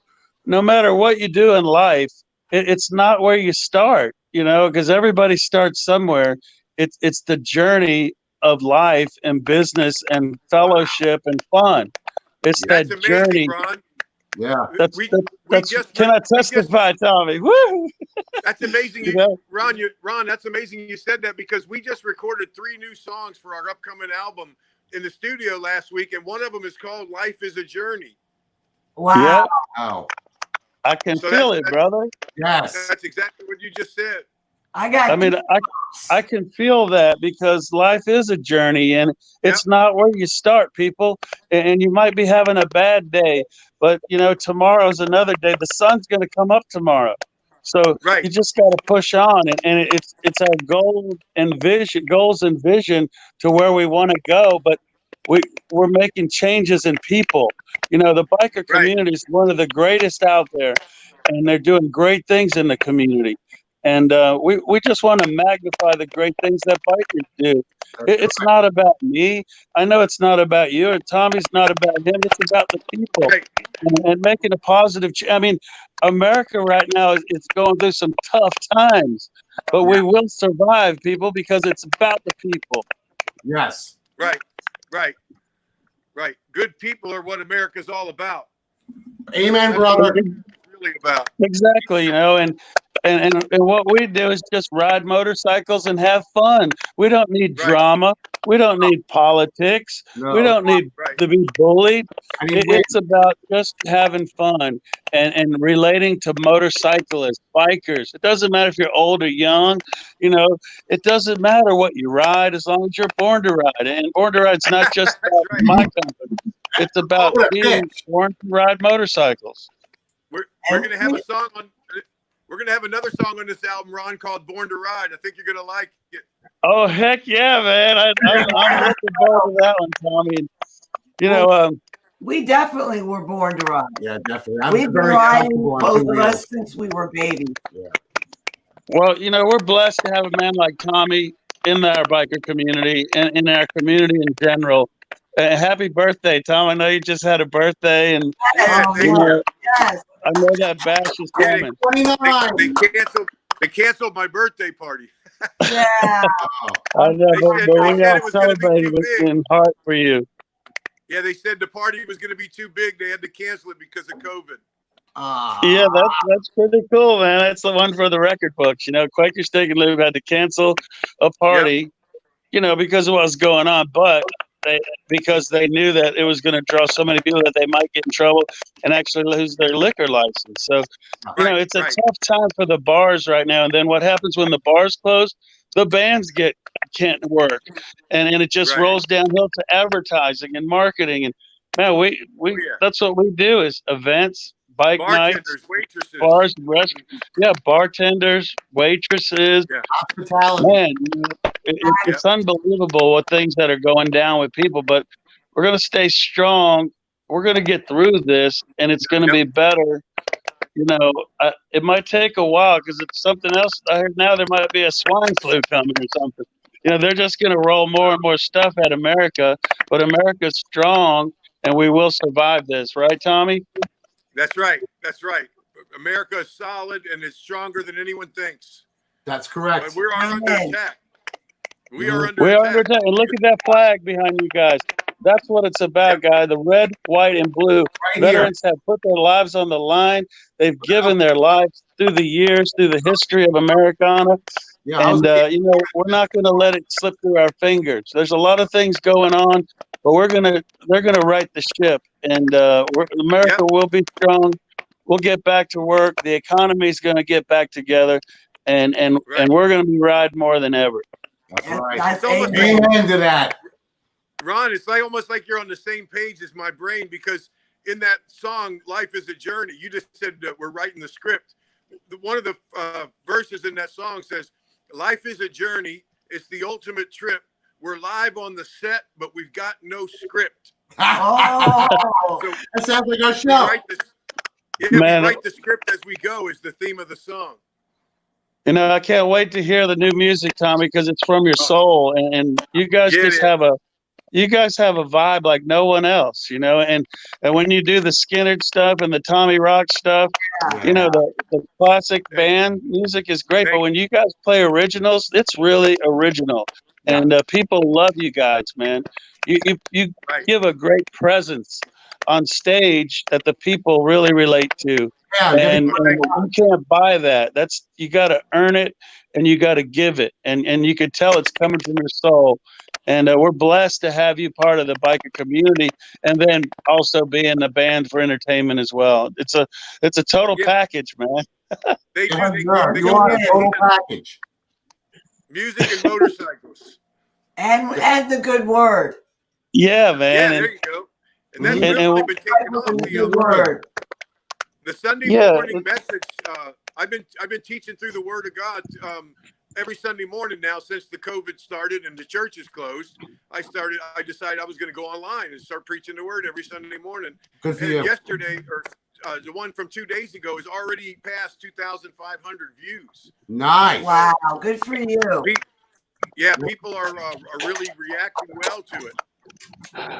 no matter what you do in life, it's not where you start, you know, because everybody starts somewhere. It's the journey of life and business and fellowship and fun. It's That's that amazing, journey. Ron. Yeah. Can I testify, Tommy? Woo! That's amazing. You know? Ron, that's amazing you said that, because we just recorded 3 new songs for our upcoming album in the studio last week, and one of them is called Life is a Journey. Wow. Yeah. Wow. I can feel it, brother. Yes. That's exactly what you just said. I mean, I can feel that, because life is a journey, and it's not where you start, people. And you might be having a bad day, but you know, tomorrow's another day. The sun's going to come up tomorrow. So you just got to push on, and it's our goals and vision to where we want to go. But we're making changes in people. You know, the biker community is one of the greatest out there, and they're doing great things in the community. And we just want to magnify the great things that bikers do. It's not about me. I know it's not about you, and Tommy's not about him. It's about the people and making a positive I mean, America right now is going through some tough times, but we will survive, people, because it's about the people. Yes. Right. Good people are what America's all about. Amen, That's brother. what it's really about. Exactly, you know, and what we do is just ride motorcycles and have fun. We don't need drama. We don't need politics. We don't need to be bullied. It's about just having fun and relating to motorcyclists, bikers. It doesn't matter if you're old or young. You know, it doesn't matter what you ride as long as you're born to ride. And Born to Ride's not just about my company. It's about being born to ride motorcycles. We're gonna have a song on. We're gonna have another song on this album, Ron, called "Born to Ride." I think you're gonna like it. Oh heck yeah, man! I'm looking forward to that one, Tommy. You know, we definitely were born to ride. Yeah, definitely. We've been riding, both of us, since we were babies. Yeah. Well, you know, we're blessed to have a man like Tommy in our biker community and in our community in general. Happy birthday, Tom! I know you just had a birthday, and you know, I know that bash is coming. 29. They canceled my birthday party. Yeah. I know, but we all celebrated in heart for you. Yeah, they said the party was going to be too big. They had to cancel it because of COVID. Yeah, that's pretty cool, man. That's the one for the record books. You know, Quaker Steak and Lube had to cancel a party, you know, because of what was going on, but because they knew that it was going to draw so many people that they might get in trouble and actually lose their liquor license. So, you know, it's a tough time for the bars right now. And then what happens when the bars close? The bands can't work, and it just rolls downhill to advertising and marketing. And man, we that's what we do is events, bike nights, waitresses, bars, restaurants. Yeah, bartenders, waitresses. Hospitality. Man, it's unbelievable what things that are going down with people. But we're gonna stay strong. We're gonna get through this, and it's gonna be better It might take a while because it's something else. I heard now there might be a swine flu coming or something. They're just going to roll more and more stuff at America, but America's strong and we will survive this, right, Tommy? That's right. That's right. America is solid and is stronger than anyone thinks. That's correct. But we're under attack. We are under We're attack. under attack. And look at that flag behind you guys. That's what it's about, guy. The red, white, and blue. Veterans have put their lives on the line. They've given their lives through the years, through the history of Americana. And, we're not going to let it slip through our fingers. There's a lot of things going on, but they're going to right the ship. And America will be strong. We'll get back to work. The economy is going to get back together. And we're going to be riding more than ever. That's right. It's almost Amen to that. Ron, it's almost like you're on the same page as my brain, because in that song, Life is a Journey, you just said that we're writing the script. One of the verses in that song says, life is a journey. It's the ultimate trip. We're live on the set, but we've got no script. Oh, so that sounds like our show. We write the script as we go is the theme of the song. I can't wait to hear the new music, Tommy, because it's from your soul, and you guys have a vibe like no one else, and when you do the Skinner stuff and the Tommy Rioxx stuff, the classic band music is great, but when you guys play originals, it's really original, and people love you guys, man. You give a great presence on stage that the people really relate to. And you can't buy that. You got to earn it, and you got to give it, and you can tell it's coming from your soul. And we're blessed to have you part of the biker community, and then also be in the band for entertainment as well. It's a total package, man. They do. You are a total package. Music and motorcycles. And the good word. Yeah, man. Yeah, there you go. And that's really been taken off the Sunday morning message. I've been teaching through the Word of God every Sunday morning now since the COVID started and the church is closed. I decided I was going to go online and start preaching the Word every Sunday morning. Good for you. Yesterday, or the one from 2 days ago, is already past 2,500 views. Nice. Wow, good for you. People are really reacting well to it.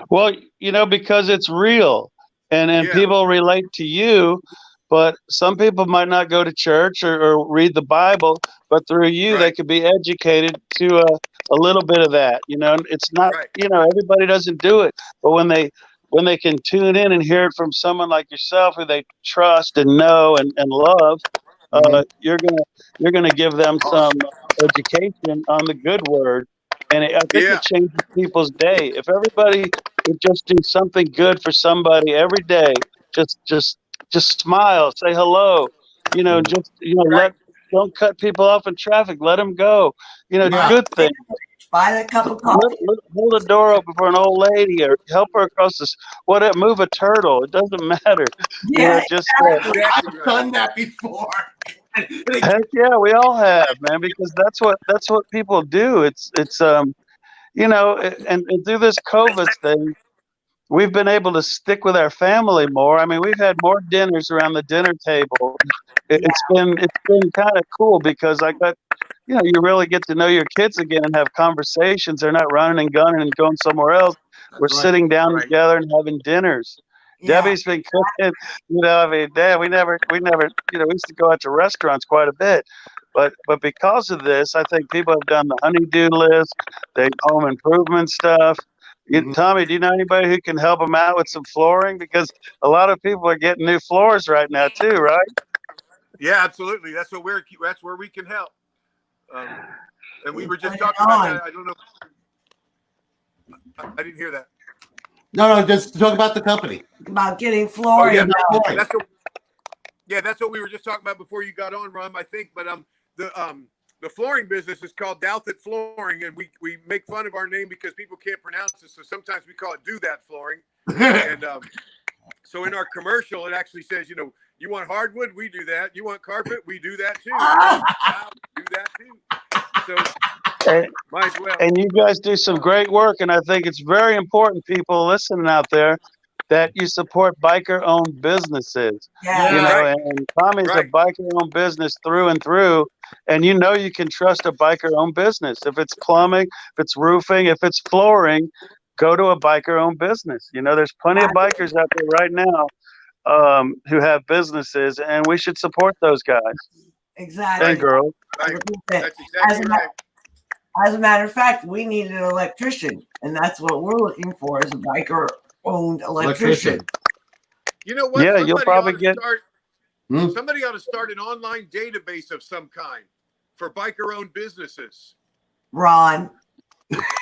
Well, because it's real, and people relate to you, but some people might not go to church or read the Bible, but through you, they could be educated to a little bit of that. It's not, everybody doesn't do it, but when they can tune in and hear it from someone like yourself who they trust and know and love, you're gonna give them some education on the good word. And I think it changes people's day. If everybody would just do something good for somebody every day, just smile, say hello, don't cut people off in traffic, let them go, good things. Buy that cup of coffee. Hold a door open for an old lady, or help her across this. Whatever, move a turtle. It doesn't matter. Yeah, I've done that before. Heck yeah, we all have, man, because that's what people do. It's and through this COVID thing, we've been able to stick with our family more. I mean, we've had more dinners around the dinner table. It's been kind of cool because I got, you really get to know your kids again and have conversations. They're not running and gunning and going somewhere else. We're sitting down together and having dinners. Yeah. Debbie's been cooking, Dad, we never, we used to go out to restaurants quite a bit, but because of this, I think people have done the honey-do list, the home improvement stuff. Tommy, do you know anybody who can help them out with some flooring? Because a lot of people are getting new floors right now too, right? Yeah, absolutely. That's where we can help. And we were just talking about that. I don't know. I didn't hear that. No, just talk about the company. About getting flooring. That's what we were just talking about before you got on, Ron, I think. But the flooring business is called Douthat Flooring, and we make fun of our name because people can't pronounce it, so sometimes we call it Douthat Flooring. And so in our commercial, it actually says, you want hardwood, we do that. You want carpet, we do that too. We do that too. So might as well. And you guys do some great work, and I think it's very important, people listening out there, that you support biker-owned businesses. Yeah. You know, Right. and Tommy's Right. a biker-owned business through and through, and you know you can trust a biker-owned business. If it's plumbing, if it's roofing, if it's flooring, go to a biker-owned business. You know, there's plenty of bikers out there right now who have businesses, and we should support those guys Exactly. and girls. Right. That's As exactly a, right. as a matter of fact, we need an electrician, and that's what we're looking for is a biker-owned electrician. You know what? Yeah, you'll probably get. Somebody ought to start an online database of some kind for biker-owned businesses. Ron.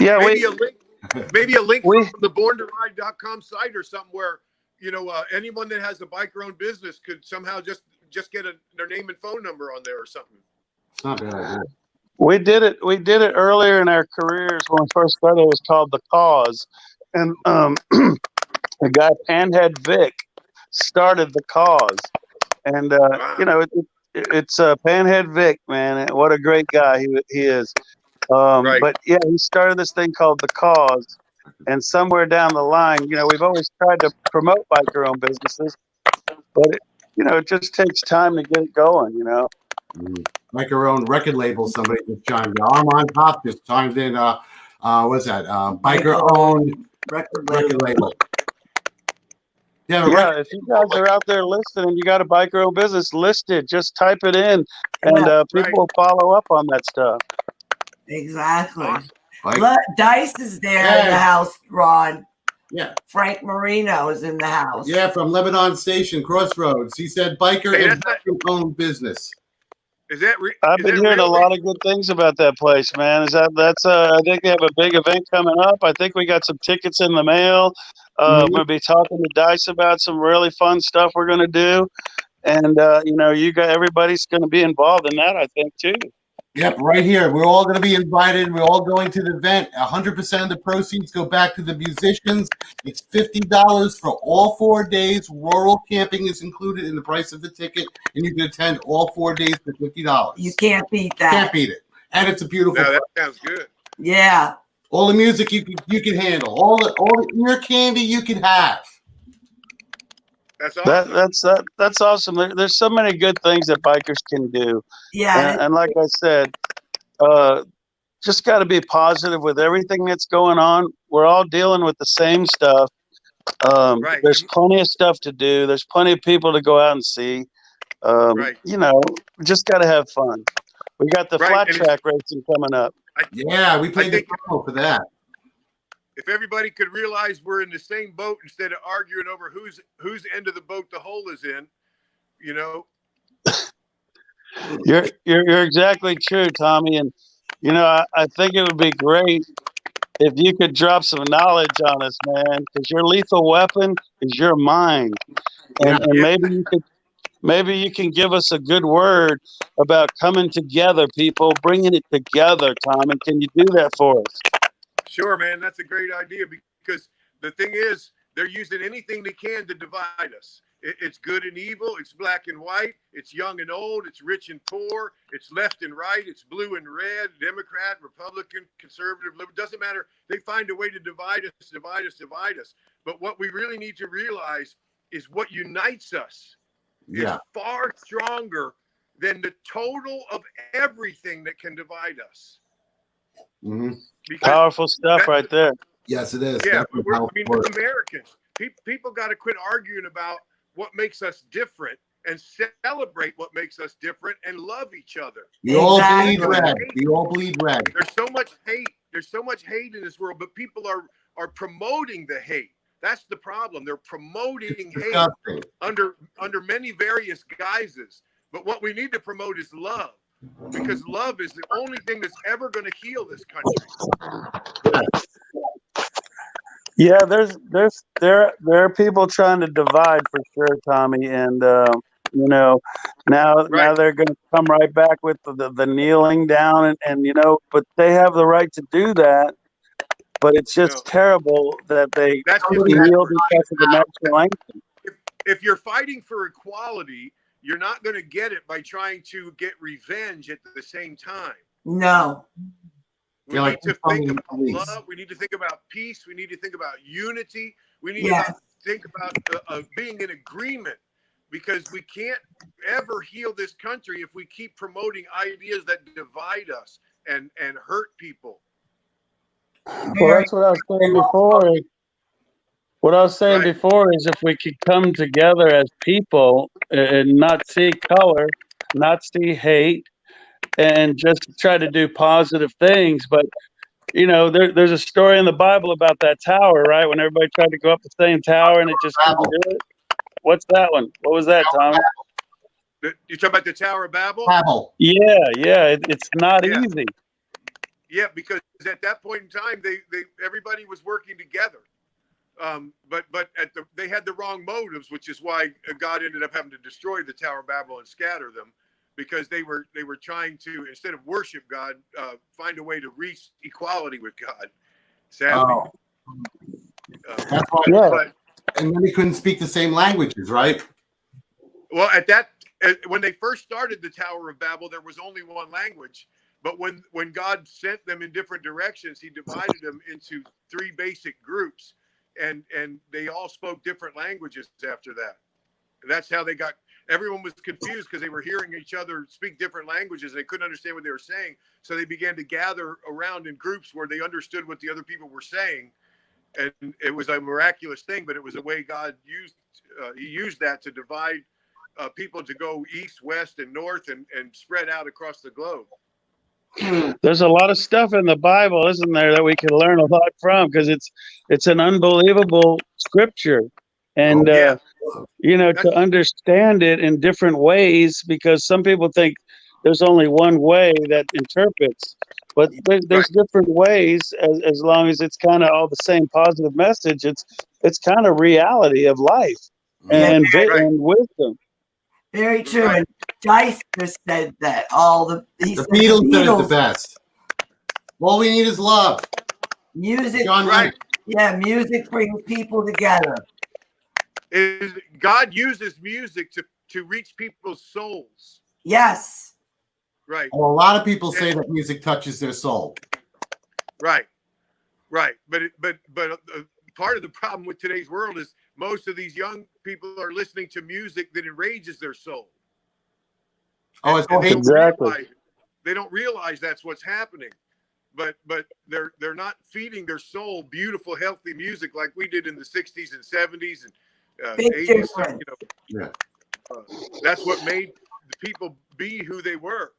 Yeah, maybe a link we- from the borntoroide.com site or something where, you know, anyone that has a biker-owned business could somehow just get their name and phone number on there or something. It's not a bad idea. We did it earlier in our careers when we first started. It was called The Cause, and the guy Panhead Vic started The Cause, and you know it's Panhead Vic, man. What a great guy he is. Right. But yeah, he started this thing called The Cause, and somewhere down the line, you know, we've always tried to promote biker-owned businesses, but it just takes time to get it going, you know. Biker-owned record label. Somebody just chimed in. Armand Pop just chimed in. What's that? Biker-owned record label. Yeah, if you guys are out there listening, you got a biker-owned business, list it. Just type it in, and people will follow up on that stuff. Exactly. Like- Look, Dice is there in the house, Ron. Yeah. Frank Marino is in the house. Yeah, from Lebanon Station, Crossroads. He said biker Hey, and biker-owned business. Is that I've been hearing a lot of good things about that place, man. That's I think they have a big event coming up. I think we got some tickets in the mail. I'm gonna be talking to Dice about some really fun stuff we're gonna do, and you know, everybody's gonna be involved in that, I think, too. Yep, right here. We're all going to be invited. We're all going to the event. 100% of the proceeds go back to the musicians. It's $50 for all 4 days. Rural camping is included in the price of the ticket, and you can attend all 4 days for $50. You can't beat that. Can't beat it. And it's a beautiful. No, that sounds good. Yeah. All the music you can handle. All the ear candy you can have. That's awesome. That's awesome. There's so many good things that bikers can do. Yeah. And like I said, just got to be positive with everything that's going on. We're all dealing with the same stuff. Right. There's plenty of stuff to do. There's plenty of people to go out and see. Right. You know, we just got to have fun. We got the flat track racing coming up. Yeah, we played the promo for that. If everybody could realize we're in the same boat instead of arguing over whose end of the boat the hole is in, you know. You're exactly true, Tommy. And you know, I think it would be great if you could drop some knowledge on us, man, because your lethal weapon is your mind, and maybe you can give us a good word about coming together, people, bringing it together, Tommy. Can you do that for us? Sure, man. That's a great idea because the thing is, they're using anything they can to divide us. It's good and evil. It's black and white. It's young and old. It's rich and poor. It's left and right. It's blue and red, Democrat, Republican, conservative, liberal. Doesn't matter. They find a way to divide us. But what we really need to realize is what unites us is far stronger than the total of everything that can divide us. Mm-hmm. Powerful stuff right there. Yes, it is. Yeah, we're Americans. People got to quit arguing about what makes us different and celebrate what makes us different and love each other. We all bleed red. We all bleed red. There's so much hate. There's so much hate in this world, but people are promoting the hate. That's the problem. They're promoting hate under many various guises. But what we need to promote is love, because love is the only thing that's ever going to heal this country. Yeah, there are people trying to divide for sure, Tommy, and you know, now they're going to come right back with the kneeling down, and you know, but they have the right to do that. But it's just terrible that they kneel because of the national anthem. If you're fighting for equality, you're not going to get it by trying to get revenge at the same time. No. We need to think about love. We need to think about peace. We need to think about unity. We need to think about being in agreement, because we can't ever heal this country if we keep promoting ideas that divide us and hurt people. Well, that's what I was saying before. What I was saying before is if we could come together as people and not see color, not see hate, and just try to do positive things. But, you know, there's a story in the Bible about that tower, right? When everybody tried to go up the same tower and it just couldn't do it. What's that one? What was that, Tommy? You talking about the Tower of Babel? Babel. Yeah. It's not easy. Yeah, because at that point in time, everybody was working together. But they had the wrong motives, which is why God ended up having to destroy the Tower of Babel and scatter them, because they were trying to, instead of worship God, find a way to reach equality with God. Sadly, that's why. And then they couldn't speak the same languages, right? Well, when they first started the Tower of Babel, there was only one language. But when God sent them in different directions, he divided them into 3 basic groups. And they all spoke different languages after that. And that's how everyone was confused, because they were hearing each other speak different languages. And they couldn't understand what they were saying. So they began to gather around in groups where they understood what the other people were saying. And it was a miraculous thing, but it was a way God used that to divide people to go east, west, and north and spread out across the globe. There's a lot of stuff in the Bible, isn't there, that we can learn a lot from, because it's an unbelievable scripture. And, you know, to understand it in different ways, because some people think there's only one way that interprets, but there's different ways, as long as it's kind of all the same positive message. It's kind of reality of life and wisdom. Very true. And Dice just said that the Beatles said it the best. All we need is love. Music, John music brings people together. God uses music to reach people's souls. Yes. Right. Well, a lot of people say that music touches their soul. Right. But part of the problem with today's world is most of these young people are listening to music that enrages their soul. Oh, it's exactly. They don't realize that's what's happening. But they're not feeding their soul beautiful, healthy music like we did in the 60s and 70s and 80s. You know, that's what made the people be who they were.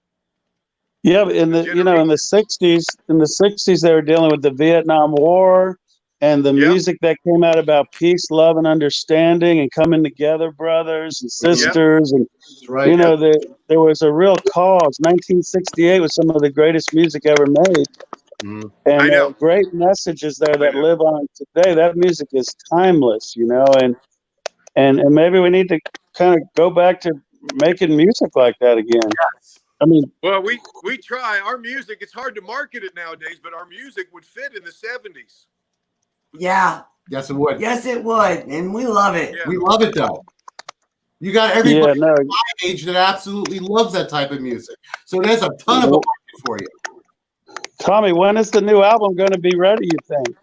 Yeah, in the 60s, they were dealing with the Vietnam War and the music that came out about peace, love, and understanding, and coming together, brothers and sisters. And you know, there was a real cause. 1968 was some of the greatest music ever made, and great messages there that live on today. That music is timeless, you know, and maybe we need to kind of go back to making music like that again. Yes. I mean, well, we try our music. It's hard to market it nowadays, but our music would fit in the 70s. Yeah. Yes, it would. Yes, it would, and we love it. We love it, though. You got everybody my age that absolutely loves that type of music. So there's a ton of market for you. Tommy, when is the new album going to be ready, you think?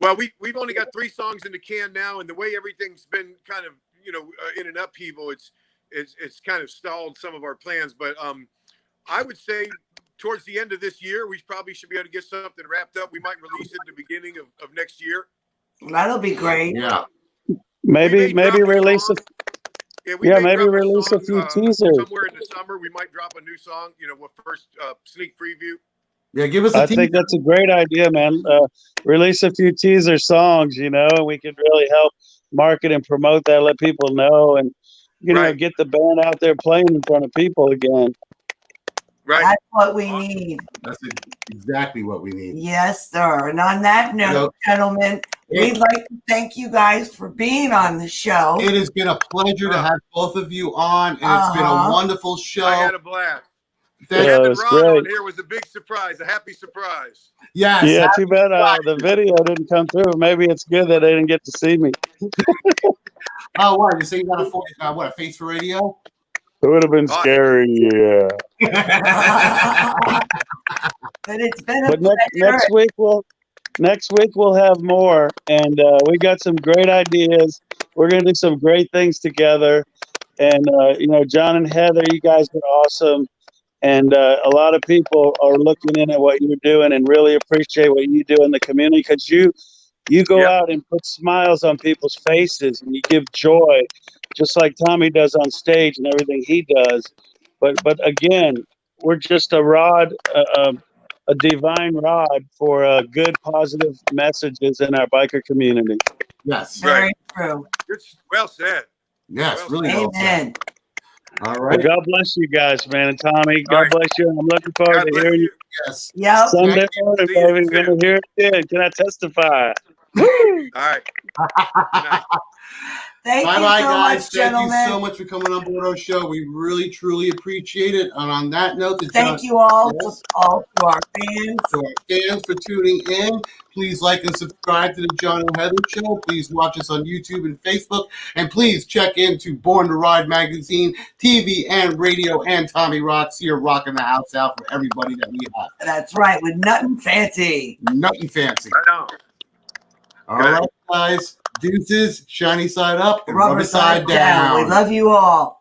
Well, we've only got 3 songs in the can now, and the way everything's been kind of, you know, in an upheaval, it's kind of stalled some of our plans. But I would say towards the end of this year, we probably should be able to get something wrapped up. We might release it at the beginning of next year. That'll be great. Yeah. Maybe release maybe release a few teasers. Somewhere in the summer, we might drop a new song, you know, with first sneak preview. Yeah, give us I think that's a great idea, man. Release a few teaser songs, you know, and we could really help market and promote that, let people know, and, you know, get the band out there playing in front of people again. Right. That's what we need. That's exactly what we need. Yes, sir. And on that note, gentlemen, we'd like to thank you guys for being on the show. It has been a pleasure to have both of you on, and it's been a wonderful show. I had a blast. Having Ron on here was a big surprise, a happy surprise. Yes. Yeah, too bad the video didn't come through. Maybe it's good that they didn't get to see me. Oh, what? You say you got a face for radio? It would have been scary, yeah. But it's been a But next week next week we'll have more, and we got some great ideas. We're gonna do some great things together, and you know, John and Heather, you guys are awesome, and a lot of people are looking in at what you're doing and really appreciate what you do in the community, because you go out and put smiles on people's faces and you give joy, just like Tommy does on stage and everything he does. But again, we're just a rod, a divine rod for good, positive messages in our biker community. Yes. Very true. Well said. Yes, Well really said. well said. Amen. All Well, right. God bless you guys, man, and Tommy. God bless you. I'm looking forward to hearing you. Yes. Yep. Sunday morning, baby. We're gonna hear it again. Can I testify? Woo! All right. Thank Bye you bye, so guys. much, Thank gentlemen. you so much for coming on board our show. We really, truly appreciate it. And on that note, Thank you all, Yes. all to our fans. To our fans for tuning in. Please like and subscribe to the John and Heather Show. Please watch us on YouTube and Facebook. And please check into Born to Ride magazine, TV and radio, and Tommy Rocks here rocking the house out for everybody that we have. That's right, with Nuthin Fancy. Nuthin Fancy. Right on. All right, guys. Deuces, shiny side up, and Rubber rubber side down. down. We love you all.